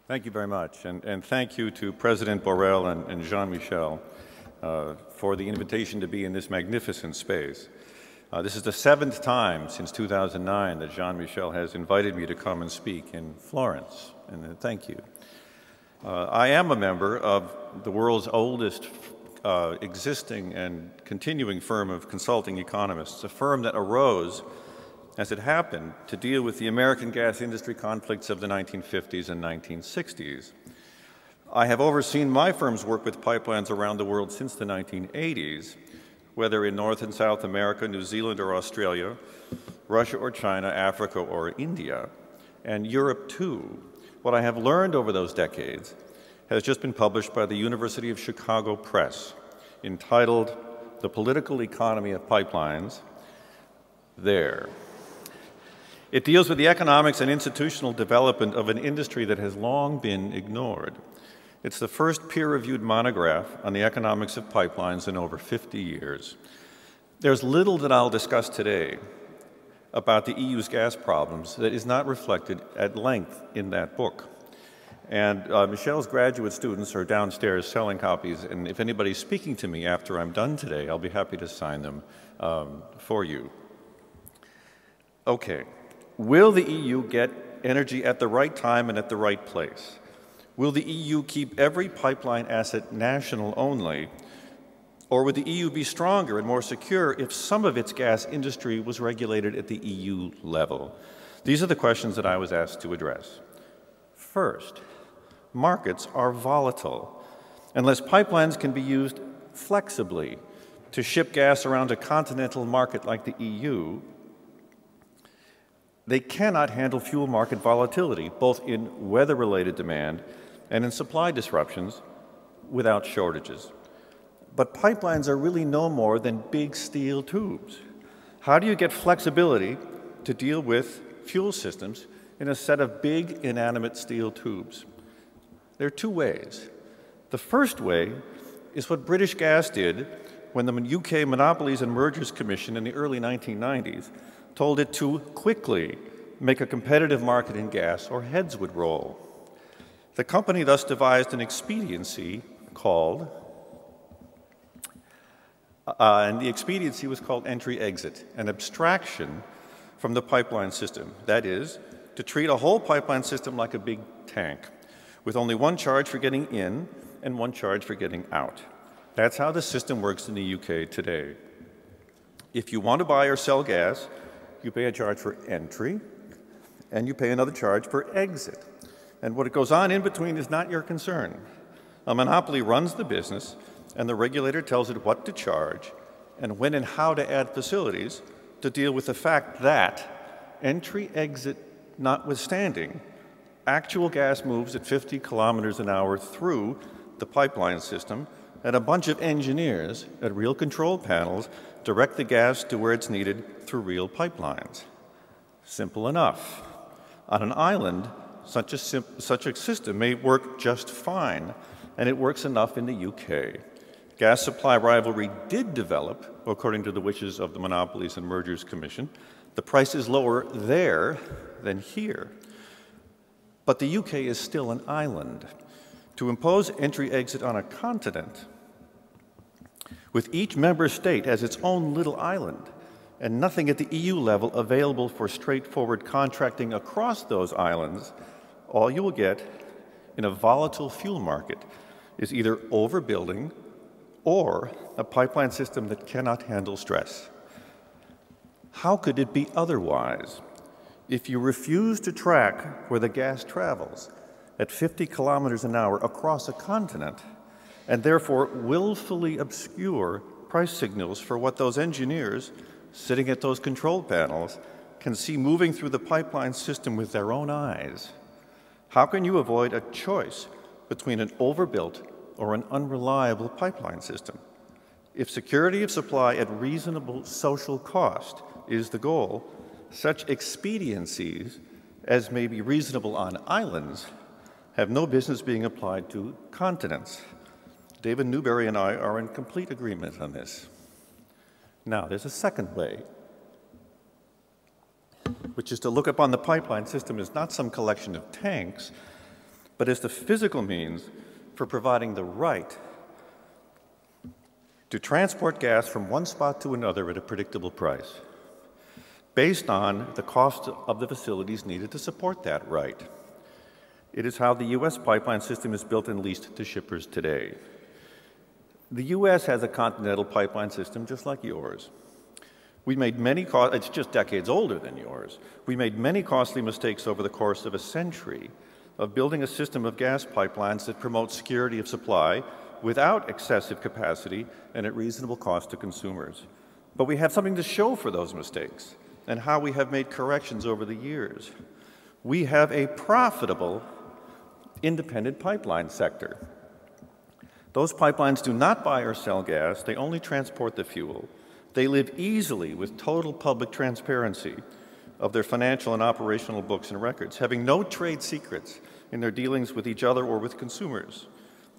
Thank you very much, and thank you to President Borrell and Jean-Michel for the invitation to be in this magnificent space. This is the 7th time since 2009 that Jean-Michel has invited me to come and speak in Florence, and thank you. I am a member of the world's oldest existing and continuing firm of consulting economists, a firm that arose, as it happened, to deal with the American gas industry conflicts of the 1950s and 1960s. I have overseen my firm's work with pipelines around the world since the 1980s, whether in North and South America, New Zealand or Australia, Russia or China, Africa or India, and Europe too. What I have learned over those decades has just been published by the University of Chicago Press, entitled The Political Economy of Pipelines. There. It deals with the economics and institutional development of an industry that has long been ignored. It's the first peer-reviewed monograph on the economics of pipelines in over 50 years. There's little that I'll discuss today about the EU's gas problems that is not reflected at length in that book. And Michelle's graduate students are downstairs selling copies, and if anybody's speaking to me after I'm done today, I'll be happy to sign them for you. Okay. Will the EU get energy at the right time and at the right place? Will the EU keep every pipeline asset national only? Or would the EU be stronger and more secure if some of its gas industry was regulated at the EU level? These are the questions that I was asked to address. First, markets are volatile. Unless pipelines can be used flexibly to ship gas around a continental market like the EU, they cannot handle fuel market volatility, both in weather-related demand and in supply disruptions, without shortages. But pipelines are really no more than big steel tubes. How do you get flexibility to deal with fuel systems in a set of big, inanimate steel tubes? There are two ways. The first way is what British Gas did when the UK Monopolies and Mergers Commission in the early 1990s told it to quickly make a competitive market in gas or heads would roll. The company thus devised an expediency called, and the expediency was called entry-exit, an abstraction from the pipeline system. That is, to treat a whole pipeline system like a big tank, with only one charge for getting in and one charge for getting out. That's how the system works in the UK today. If you want to buy or sell gas, you pay a charge for entry, and you pay another charge for exit. And what goes on in between is not your concern. A monopoly runs the business, and the regulator tells it what to charge and when and how to add facilities to deal with the fact that, entry-exit notwithstanding, actual gas moves at 50 kilometers an hour through the pipeline system, and a bunch of engineers at real control panels direct the gas to where it's needed through real pipelines. Simple enough. On an island, such a system may work just fine, and it works enough in the UK. Gas supply rivalry did develop, according to the wishes of the Monopolies and Mergers Commission. The price is lower there than here. But the UK is still an island. To impose entry-exit on a continent, with each member state as its own little island, and nothing at the EU level available for straightforward contracting across those islands, all you will get in a volatile fuel market is either overbuilding or a pipeline system that cannot handle stress. How could it be otherwise? If you refuse to track where the gas travels at 50 kilometers an hour across a continent, and therefore willfully obscure price signals for what those engineers sitting at those control panels can see moving through the pipeline system with their own eyes, how can you avoid a choice between an overbuilt or an unreliable pipeline system? If security of supply at reasonable social cost is the goal, such expediencies as may be reasonable on islands have no business being applied to continents. David Newberry and I are in complete agreement on this. Now, there's a second way, which is to look upon the pipeline system as not some collection of tanks, but as the physical means for providing the right to transport gas from one spot to another at a predictable price, based on the cost of the facilities needed to support that right. It is how the U.S. pipeline system is built and leased to shippers today. The U.S. has a continental pipeline system just like yours. We made many, it's just decades older than yours. We made many costly mistakes over the course of a century of building a system of gas pipelines that promotes security of supply without excessive capacity and at reasonable cost to consumers. But we have something to show for those mistakes and how we have made corrections over the years. We have a profitable, independent pipeline sector. Those pipelines do not buy or sell gas, they only transport the fuel. They live easily with total public transparency of their financial and operational books and records, having no trade secrets in their dealings with each other or with consumers.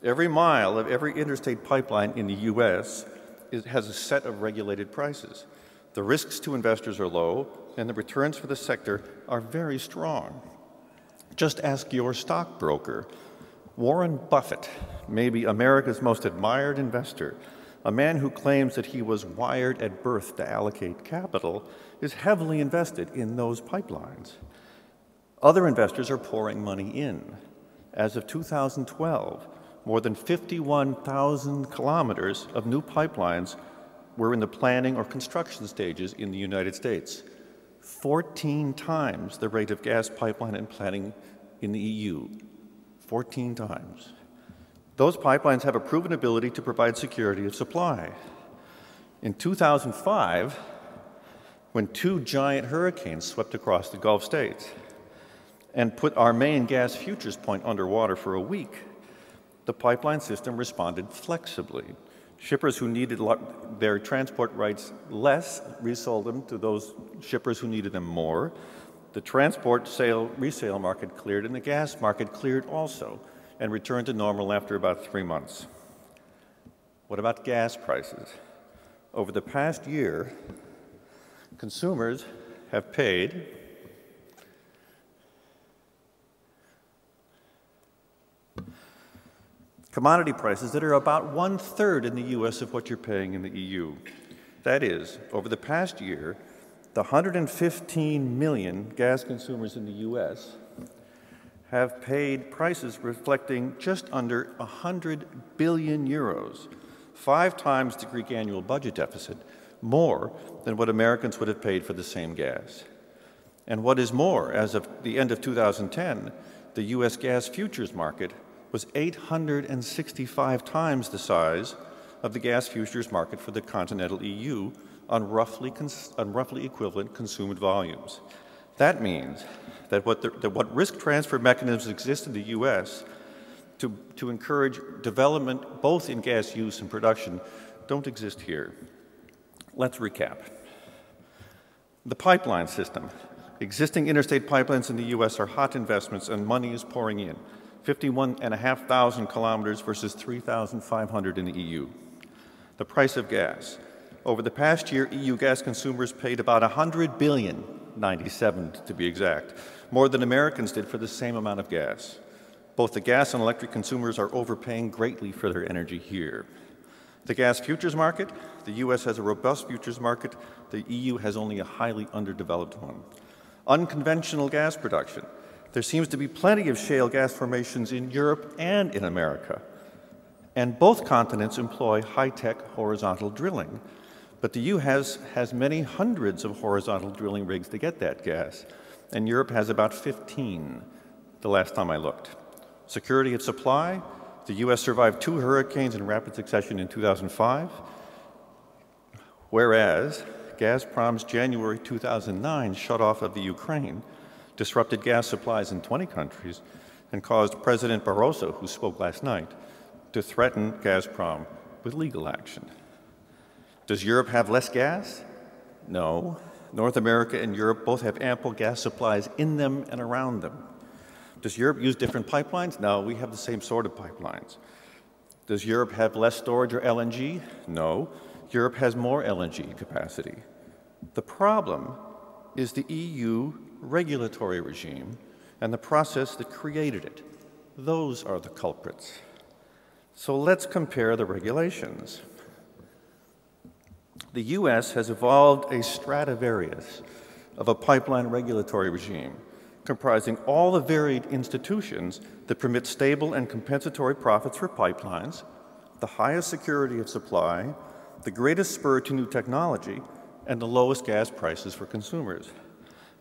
Every mile of every interstate pipeline in the U.S. has a set of regulated prices. The risks to investors are low, and the returns for the sector are very strong. Just ask your stockbroker. Warren Buffett, maybe America's most admired investor, a man who claims that he was wired at birth to allocate capital, is heavily invested in those pipelines. Other investors are pouring money in. As of 2012, more than 51,000 kilometers of new pipelines were in the planning or construction stages in the United States, 14 times the rate of gas pipeline and planning in the EU, 14 times. Those pipelines have a proven ability to provide security of supply. In 2005, when two giant hurricanes swept across the Gulf states and put our main gas futures point underwater for a week, the pipeline system responded flexibly. Shippers who needed their transport rights less resold them to those shippers who needed them more. The transport resale market cleared, and the gas market cleared also and returned to normal after about 3 months. What about gas prices? Over the past year, consumers have paid commodity prices that are about 1/3 in the U.S. of what you're paying in the EU. That is, over the past year, the 115 million gas consumers in the U.S. have paid prices reflecting just under 100 billion euros, 5 times the Greek annual budget deficit, more than what Americans would have paid for the same gas. And what is more, as of the end of 2010, the U.S. gas futures market was 865 times the size of the gas futures market for the continental EU on roughly equivalent consumed volumes. That means that what risk transfer mechanisms exist in the U.S. to encourage development both in gas use and production don't exist here. Let's recap. The pipeline system. Existing interstate pipelines in the U.S. are hot investments and money is pouring in. 51,500 kilometers versus 3,500 in the EU. The price of gas. Over the past year, EU gas consumers paid about 100 billion, 97 to be exact, more than Americans did for the same amount of gas. Both the gas and electric consumers are overpaying greatly for their energy here. The gas futures market. The U.S. has a robust futures market. The EU has only a highly underdeveloped one. Unconventional gas production. There seems to be plenty of shale gas formations in Europe and in America. And both continents employ high-tech horizontal drilling. But the EU has many hundreds of horizontal drilling rigs to get that gas. And Europe has about 15, the last time I looked. Security of supply. The U.S. survived 2 hurricanes in rapid succession in 2005, whereas Gazprom's January 2009 shutoff of the Ukraine disrupted gas supplies in 20 countries and caused President Barroso, who spoke last night, to threaten Gazprom with legal action. Does Europe have less gas? No. North America and Europe both have ample gas supplies in them and around them. Does Europe use different pipelines? No, we have the same sort of pipelines. Does Europe have less storage or LNG? No. Europe has more LNG capacity. The problem is the EU regulatory regime and the process that created it. Those are the culprits. So let's compare the regulations. The US has evolved a Stradivarius of a pipeline regulatory regime comprising all the varied institutions that permit stable and compensatory profits for pipelines, the highest security of supply, the greatest spur to new technology, and the lowest gas prices for consumers.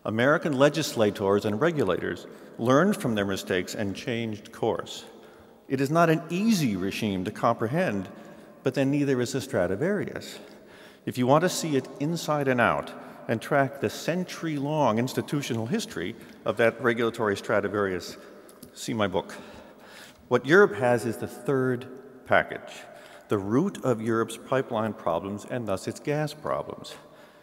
American legislators and regulators learned from their mistakes and changed course. It is not an easy regime to comprehend, but then neither is a Stradivarius. If you want to see it inside and out and track the century-long institutional history of that regulatory Stradivarius, see my book. What Europe has is the third package, the root of Europe's pipeline problems and thus its gas problems.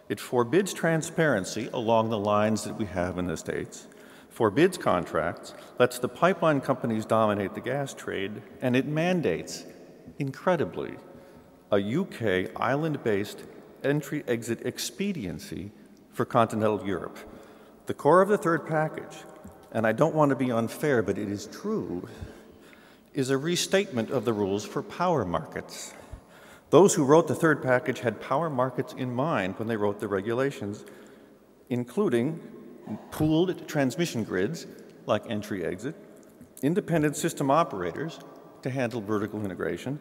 It forbids transparency along the lines that we have in the States, forbids contracts, lets the pipeline companies dominate the gas trade, and it mandates, incredibly, a UK island-based entry-exit expediency for continental Europe. The core of the third package, and I don't want to be unfair, but it is true, is a restatement of the rules for power markets. Those who wrote the third package had power markets in mind when they wrote the regulations, including pooled transmission grids, like entry-exit, independent system operators to handle vertical integration,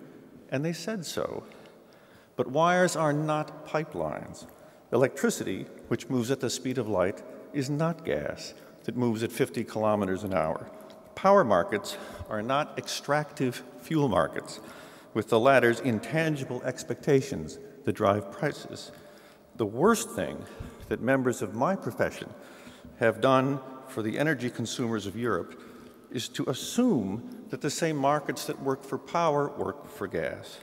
and they said so. But wires are not pipelines. Electricity, which moves at the speed of light, is not gas that moves at 50 kilometers an hour. Power markets are not extractive fuel markets, with the latter's intangible expectations that drive prices. The worst thing that members of my profession have done for the energy consumers of Europe is to assume that the same markets that work for power work for gas.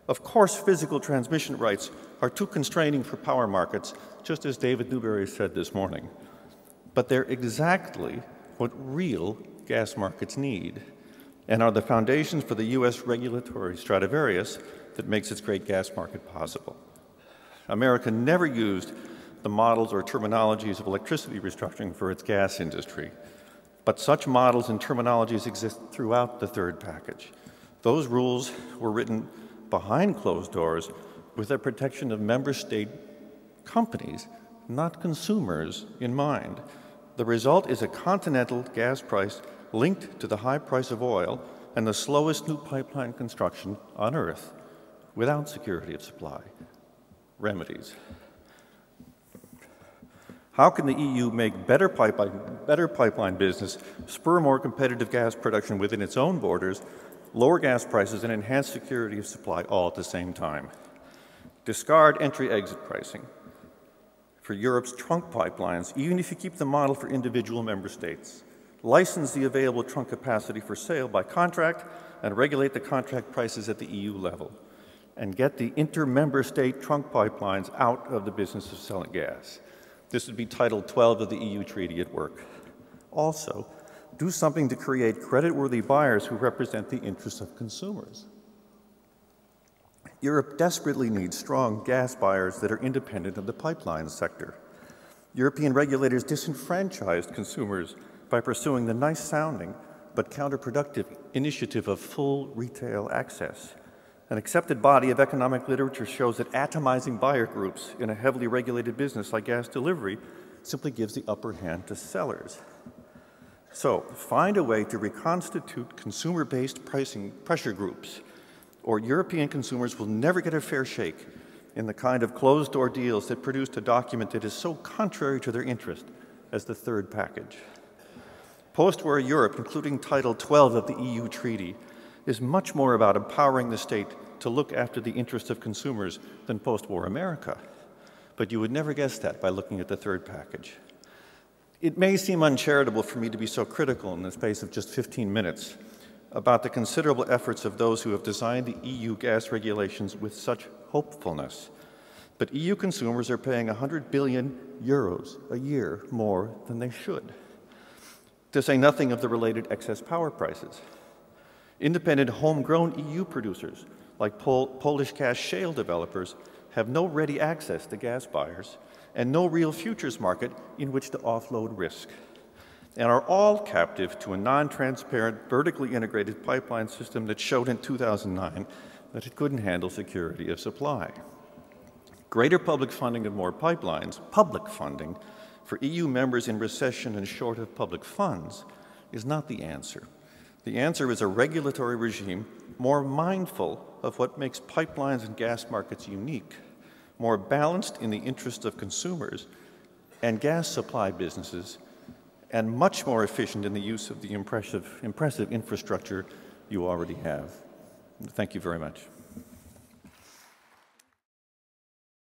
Of course, physical transmission rights are too constraining for power markets, just as David Newberry said this morning. But they're exactly what real gas markets need and are the foundations for the US regulatory Stradivarius that makes its great gas market possible. America never used the models or terminologies of electricity restructuring for its gas industry, but such models and terminologies exist throughout the third package. Those rules were written behind closed doors with the protection of member state companies, not consumers, in mind. The result is a continental gas price linked to the high price of oil and the slowest new pipeline construction on Earth without security of supply. Remedies. How can the EU make better pipeline business, spur more competitive gas production within its own borders, lower gas prices, and enhance security of supply all at the same time? Discard entry-exit pricing for Europe's trunk pipelines, even if you keep the model for individual member states. License the available trunk capacity for sale by contract and regulate the contract prices at the EU level. And get the inter-member state trunk pipelines out of the business of selling gas. This would be Title 12 of the EU Treaty at work. Also, do something to create creditworthy buyers who represent the interests of consumers. Europe desperately needs strong gas buyers that are independent of the pipeline sector. European regulators disenfranchised consumers by pursuing the nice-sounding but counterproductive initiative of full retail access. An accepted body of economic literature shows that atomizing buyer groups in a heavily regulated business like gas delivery simply gives the upper hand to sellers. So, find a way to reconstitute consumer-based pricing pressure groups, or European consumers will never get a fair shake in the kind of closed-door deals that produced a document that is so contrary to their interest as the third package. Post-war Europe, including Title 12 of the EU Treaty, is much more about empowering the state to look after the interests of consumers than post-war America. But you would never guess that by looking at the third package. It may seem uncharitable for me to be so critical in the space of just 15 minutes about the considerable efforts of those who have designed the EU gas regulations with such hopefulness. But EU consumers are paying 100 billion euros a year more than they should, to say nothing of the related excess power prices. Independent homegrown EU producers, like Polish gas shale developers, have no ready access to gas buyers and no real futures market in which to offload risk. and are all captive to a non-transparent, vertically integrated pipeline system that showed in 2009 that it couldn't handle security of supply. Greater public funding of more pipelines, public funding, for EU members in recession and short of public funds is not the answer. The answer is a regulatory regime more mindful of what makes pipelines and gas markets unique, more balanced in the interest of consumers and gas supply businesses, and much more efficient in the use of the impressive infrastructure you already have. Thank you very much.